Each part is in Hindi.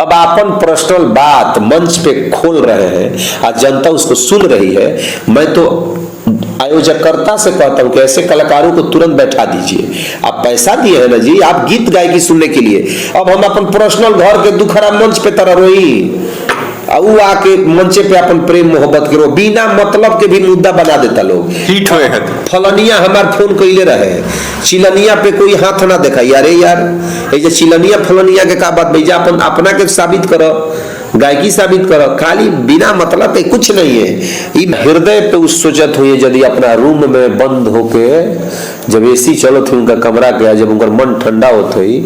अब अपन पर्सनल बात मंच पे खोल रहे हैं और जनता उसको सुन रही है। मैं तो आयोजकर्ता से कहता हूं कि ऐसे कलाकारों को तुरंत बैठा दीजिए। आप पैसा दिए हैं ना जी, आप गीत गायकी सुनने के लिए। अब हम अपन पर्सनल घर के दुखरा मंच पे तरह रोई उ आके मंचे पे अपन प्रेम मोहब्बत करो, बिना मतलब के भी मुद्दा बना देता लोग। हिट हुए हैं फलनिया हमार फोन कैले रहे, चिलनिया पे कोई हाथ ना देखा। यारे यार ये चिलनिया फलनिया के का बात भैया, अपन अपना के साबित करो, गायकी साबित करो, खाली बिना मतलब के कुछ नहीं है। ये हृदय पे उस सोचत हुई यदि अपना रूम में बंद होके जब एसी चलत हुई उनका कमरा गया, जब उनका मन ठंडा होत हुई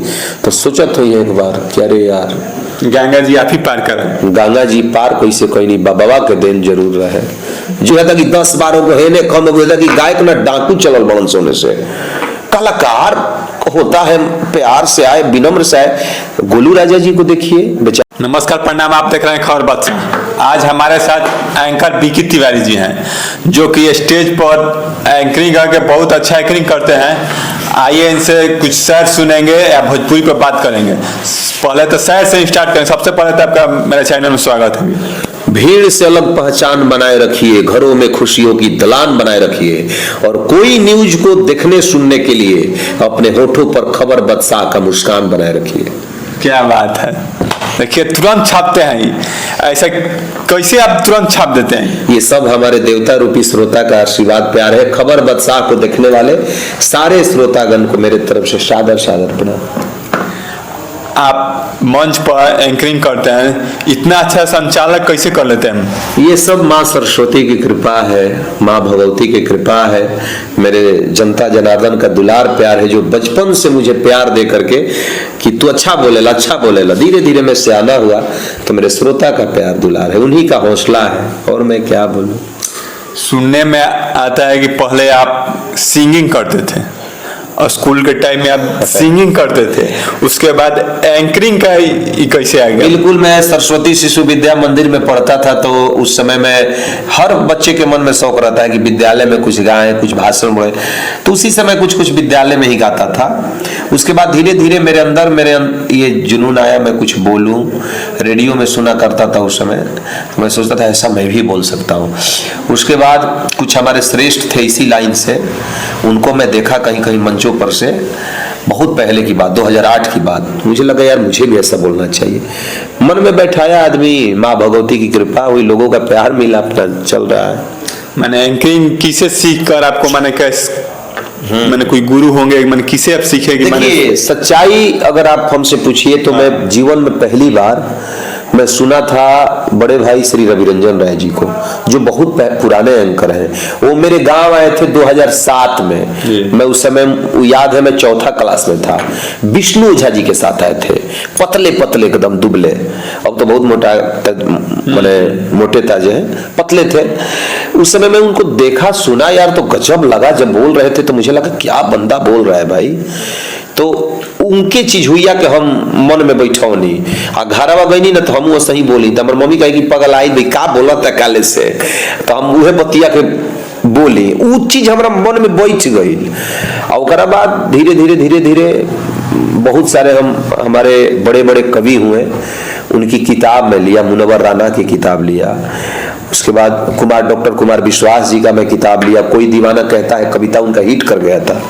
तो सोचत हुई एक बार कि अरे यार गंगा जी आप ही पार करें। गंगा जी पार कैसे कोई नहीं, बाबा के देन जरूर रहे। जो है कि 10-12 को है ने कम हो कि गायक ना डाकू चलल बड़न सोने से। कलाकार होता है प्यार से आए, विनम्र से आए। गोलू राजा जी को देखिए। नमस्कार, प्रणाम। आप देख रहे हैं खबर बक्स। आज हमारे साथ एंकर बीकी तिवारी जी हैं, जो कि स्टेज पर एंकरिंग करके बहुत अच्छा एंकरिंग करते हैं। आइए इनसे कुछ शेर सुनेंगे या भोजपुरी पर बात करेंगे। पहले तो शेर से स्टार्ट करें। सबसे पहले तो आपका मेरे चैनल में स्वागत है। भीड़ से अलग पहचान बनाए रखिए, घरों में खुशियों की दलान बनाए रखिए, और कोई न्यूज को देखने सुनने के लिए अपने होठों पर खबर बदशाह का मुस्कान बनाए रखिए। क्या बात है। देखिए तुरंत छापते हैं, ऐसा कैसे आप तुरंत छाप देते हैं? ये सब हमारे देवता रूपी श्रोता का आशीर्वाद प्यार है। खबर बदशाह को देखने वाले सारे श्रोतागण को मेरे तरफ से सादर सादर प्रणाम। आप मंच पर एंकरिंग करते हैं, इतना अच्छा संचालक कैसे कर लेते हैं? ये सब माँ सरस्वती की कृपा है, माँ भगवती की कृपा है, मेरे जनता जनार्दन का दुलार प्यार है, जो बचपन से मुझे प्यार दे करके कि तू अच्छा बोलेला। धीरे धीरे मैं सियाना हुआ तो मेरे श्रोता का प्यार दुलार है, उन्हीं का हौसला है। और मैं क्या बोलूं। सुनने में आता है कि पहले आप सिंगिंग करते थे और स्कूल के टाइम में आप सिंगिंग करते थे, उसके बाद एंकरिंग का कैसे आ गया? बिल्कुल, मैं सरस्वती शिशु विद्या मंदिर में पढ़ता था, तो उस समय में हर बच्चे के मन में शौक रहता है कि विद्यालय में कुछ गाएं, कुछ भाषण बोले। तो उसी समय कुछ विद्यालय में ही गाता था। उसके बाद धीरे धीरे मेरे अंदर ये जुनून आया, मैं कुछ बोलूं। रेडियो में सुना करता था उस समय, तो मैं सोचता था ऐसा मैं भी बोल सकता हूँ। उसके बाद कुछ हमारे श्रेष्ठ थे इसी लाइन से, उनको मैं देखा कहीं कहीं मंचों पर से। बहुत पहले की बात, 2008 की बात। मुझे लगा यार मुझे भी ऐसा बोलना चाहिए। मन में बैठाया आदमी, माँ भगवती की कृपा हुई, लोगों का प्यार मिला, अपना चल रहा है। मैंने एंकरिंग किसे सीख कर आपको, मैंने कोई गुरु होंगे, मैंने किसे आप सीखेगी? देखिए सच्चाई अगर आप हमसे पूछिए तो मैं जीवन में पहली बार मैं सुना था बड़े भाई श्री रविरंजन राय जी को, जो बहुत पुराने एंकर हैं। वो मेरे गांव आए थे 2007 में। मैं उस समय याद है मैं चौथा क्लास में था। विष्णु ओझा जी के साथ आए थे, पतले पतले एकदम दुबले। अब तो बहुत मोटा, मैंने मोटे ताजे हैं, पतले थे। उस समय मैं उनको देखा, सुना, यार तो गजब लगा। जब बोल रहे थे तो मुझे लगा क्या बंदा बोल रहा है भाई। तो उनके चीज हुई कि हम मन में बैठो नहीं आ घरवा गई ना, तो हम वो सही बोली। तो मम्मी कही कि पगल आई भाई का बोलत है काले से, तो हम उहे बतिया के बोली। उ चीज हमारा मन में बैठ गई। और बाद धीरे धीरे बहुत सारे हमारे बड़े बड़े कवि हुए, उनकी किताब में लिया, मुनव्वर राना की किताब लिया। उसके बाद डॉक्टर कुमार विश्वास जी का मैं किताब लिया। कोई दीवाना कहता है, कविता उनका हिट कर गया था,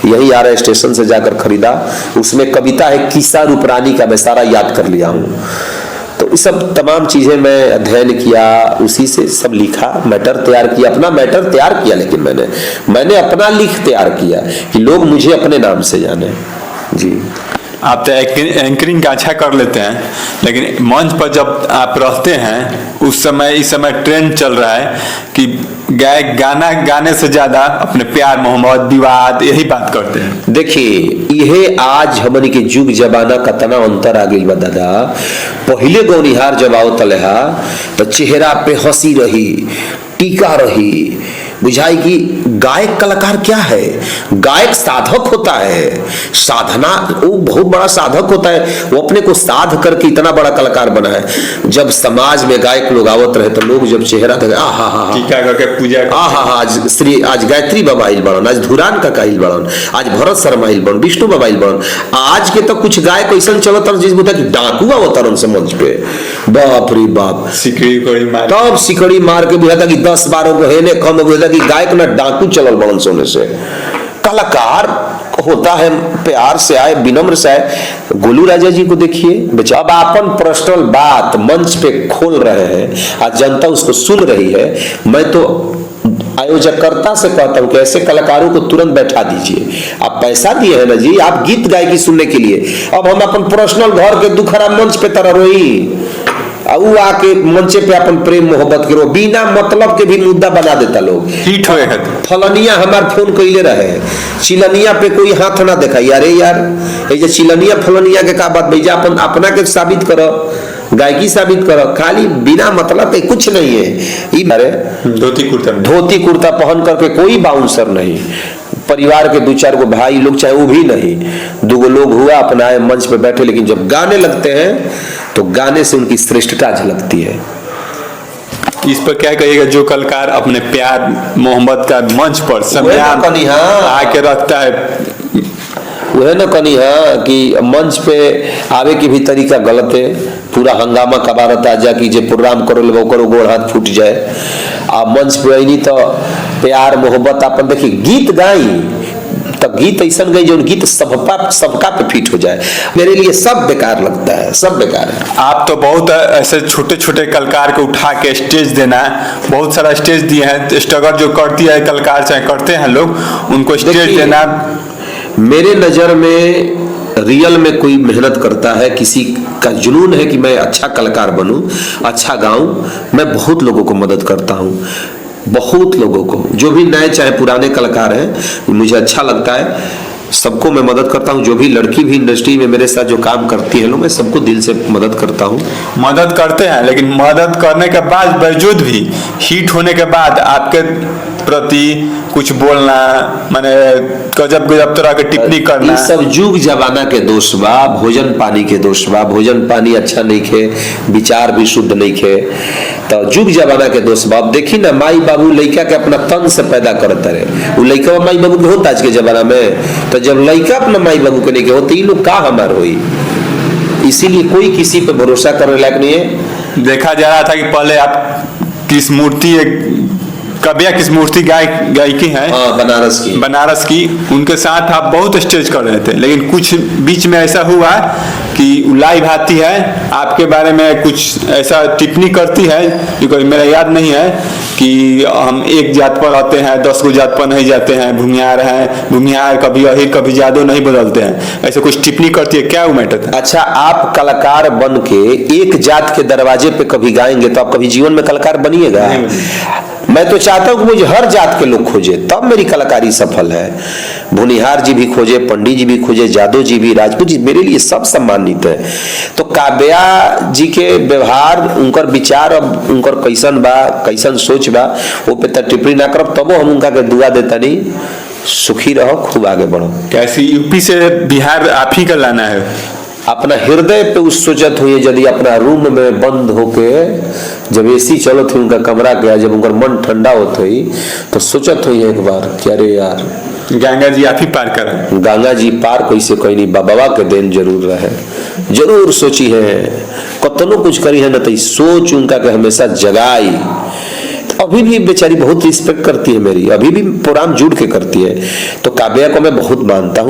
यही आरा स्टेशन से जाकर खरीदा। उसमें कविता है किस्सा रूपरानी का, मैं सारा याद कर लिया हूँ। तो ये सब तमाम चीजें मैं अध्ययन किया, उसी से सब लिखा, मैटर तैयार किया, अपना मैटर तैयार किया। लेकिन मैंने अपना लिख तैयार किया कि लोग मुझे अपने नाम से जाने। जी, आप तो एंकरिंग का अच्छा कर लेते हैं, लेकिन मंच पर जब आप रहते हैं इस समय ट्रेंड चल रहा है कि गायक गाना गाने से ज्यादा अपने प्यार मोहब्बत विवाद यही बात करते हैं। देखिए यह आज हमन के जुग जमाना का तना अंतर आ गई बा दादा। पहले गौनिहार जब आओ तलेहा तो चेहरा पे हंसी रही, टीका रही, बुझाई कि गायक कलाकार क्या है। गायक साधक होता है, साधना, वो बहुत बड़ा साधक होता है, वो अपने को साध करके इतना बड़ा कलाकार बना है। जब समाज में गायक लोग आवत रहे तो लोग जब चेहरा देखे, टीका करके पूजा, आज गायत्री बाबा आइल बड़न, आज धुरान का आइल बड़न, आज भरत शर्मा आइल बड़न, विष्णु बाबा आइल बड़न। आज के तो कुछ गायक ऐसा चलत जिस बोलता कि डाकू अवतरण से मंच पे, बाप रे बाप, तब सिकड़ी मार के बुझाता कि 10-12 को हेने कम बुझाता कि गायक ना डाकू चलल बड़न सोने से। कलाकार होता है प्यार से आए, विनम्र से आए। गोलू राजा जी को देखिए, बेचा अब अपन पर्सनल बात मंच पे खोल रहे हैं, आज जनता उसको सुन रही है। मैं तो आयोजकर्ता से कहता हूं कि ऐसे कलाकारों को तुरंत बैठा दीजिए। आप पैसा दिए हैं ना जी, आप गीत गायकी सुनने के लिए, अब हम अपन पर्सनल घर के दुखरा मंच पे तरह रोई, वो आके मंचे पे अपन प्रेम मोहब्बत करो, बिना मतलब के भी मुद्दा बना देता लोग। हिट होए है फलनिया हमार फोन कइले रहे, चिलनिया पे कोई हाथ ना देखा, यारे यार ये जे चिलनिया फलनिया के का बात भैया, अपन अपना के साबित करो, गायकी साबित करो, खाली बिना मतलब के कुछ नहीं है। अरे धोती कुर्ता पहन करके कोई बाउंसर नहीं, परिवार के 2-4 गो भाई लोग चाहे वो भी नहीं, 2 गो लोग हुआ अपना मंच पे बैठे, लेकिन जब गाने लगते हैं तो गाने से उनकी श्रेष्ठता झलकती है। इस पर क्या कहिएगा, जो कलाकार अपने प्यार मोहब्बत का मंच पर सम्मान आके रखता है, वह न कनी है कि मंच पे आवे की भी तरीका गलत है, पूरा हंगामा कबारता जा कि जे प्रोग्राम करो ले करो गोड़ हाथ फूट जाए। आ मंच पे आई नहीं तो प्यार मोहब्बत अपन देखिए, गीत गाई तो गीत ऐसा गई जो गीत सबका पे फिट हो जाए। मेरे लिए सब बेकार लगता है, सब बेकार है। आप तो बहुत ऐसे छोटे छोटे कलाकार को उठा के स्टेज देना, बहुत सारा स्टेज दिए हैं, स्ट्रगल जो करती है कलाकार चाहे करते हैं लोग, उनको स्टेज देना। मेरे नजर में रियल में कोई मेहनत करता है, किसी का जुनून है कि मैं अच्छा कलाकार बनूं, अच्छा गाऊं, मैं बहुत लोगों को मदद करता हूं, बहुत लोगों को, जो भी नए चाहे पुराने कलाकार हैं, मुझे अच्छा लगता है, सबको मैं मदद करता हूं। जो भी लड़की भी इंडस्ट्री में मेरे साथ जो काम करती है लोग, मैं सबको दिल से मदद करता हूं। मदद करते हैं, लेकिन मदद करने के बाद बावजूद भी हिट होने के बाद आपके प्रति कुछ बोलना, माने गजब गजब तरह के टिप्पणी करना, ये सब जुग जमाना के दोष बा, भोजन पानी के दोष बा। भोजन पानी अच्छा नहीं खे, विचार भी शुद्ध नहीं खे, तो जुग जमाना के दोष बा। अब देखी ना, माई बाबू लड़का के अपना तन से पैदा करते रहे, वो लड़का माई बाबू के होता आज के जमाना में, तो जब लड़का अपना माई बाबू के नहीं के होते, लोग का हमार हुई। इसीलिए कोई किसी पे भरोसा करने लायक नहीं है। देखा जा रहा था कि पहले आप किस मूर्ति कबिया किस मूर्ति गायकी है, बनारस की, उनके साथ आप बहुत स्टेज कर रहे थे, लेकिन कुछ बीच में ऐसा हुआ कि लाइव आती है, आपके बारे में कुछ ऐसा टिप्पणी करती है जो मेरा याद नहीं है, कि हम एक जात पर रहते हैं, 10 गो जात पर नहीं जाते हैं, भूमिहार हैं, भूमिहार कभी अहिर कभी जादू नहीं बदलते हैं, ऐसे कुछ टिप्पणी करती है। क्या वो मैटर? अच्छा, आप कलाकार बन के एक जात के दरवाजे पे कभी गाएंगे तो आप कभी जीवन में कलाकार बनिएगा? मैं तो चाहता हूं कि मुझे हर जात के लोग खोजे, तब मेरी कलाकारी सफल है। भुनिहार जी भी खोजे, पंडित जी भी खोजे, जादव जी भी, राजपूत जी, मेरे लिए सब सम्मानित है। तो काव्या जी के व्यवहार, उनकर विचार, अब उनकर कैसन बा, कैसन सोच बा, वो पे तक टिप्पणी ना करब, तबो हम उनका के दुआ देता नहीं, सुखी रहो, खूब आगे बढ़ो। कैसी यूपी से बिहार आप ही का लाना है? अपना हृदय पे उस सोचत हुई, यदि अपना रूम में बंद होके जब एसी चलत हुई उनका कमरा गया, जब उनका मन ठंडा होत हुई तो सोचत हुई एक बार कि अरे यार गंगा जी आप ही पार करें। गंगा जी पार कैसे कोई नहीं, बाबा के देन जरूर रहे, जरूर सोची है, कतनो कुछ करी है न, तो सोच उनका के हमेशा जगाई। अभी भी बेचारी बहुत रिस्पेक्ट करती है मेरी, अभी भी प्रोग्राम जुड़ के करती है, तो काव्या को मैं बहुत मानता हूँ।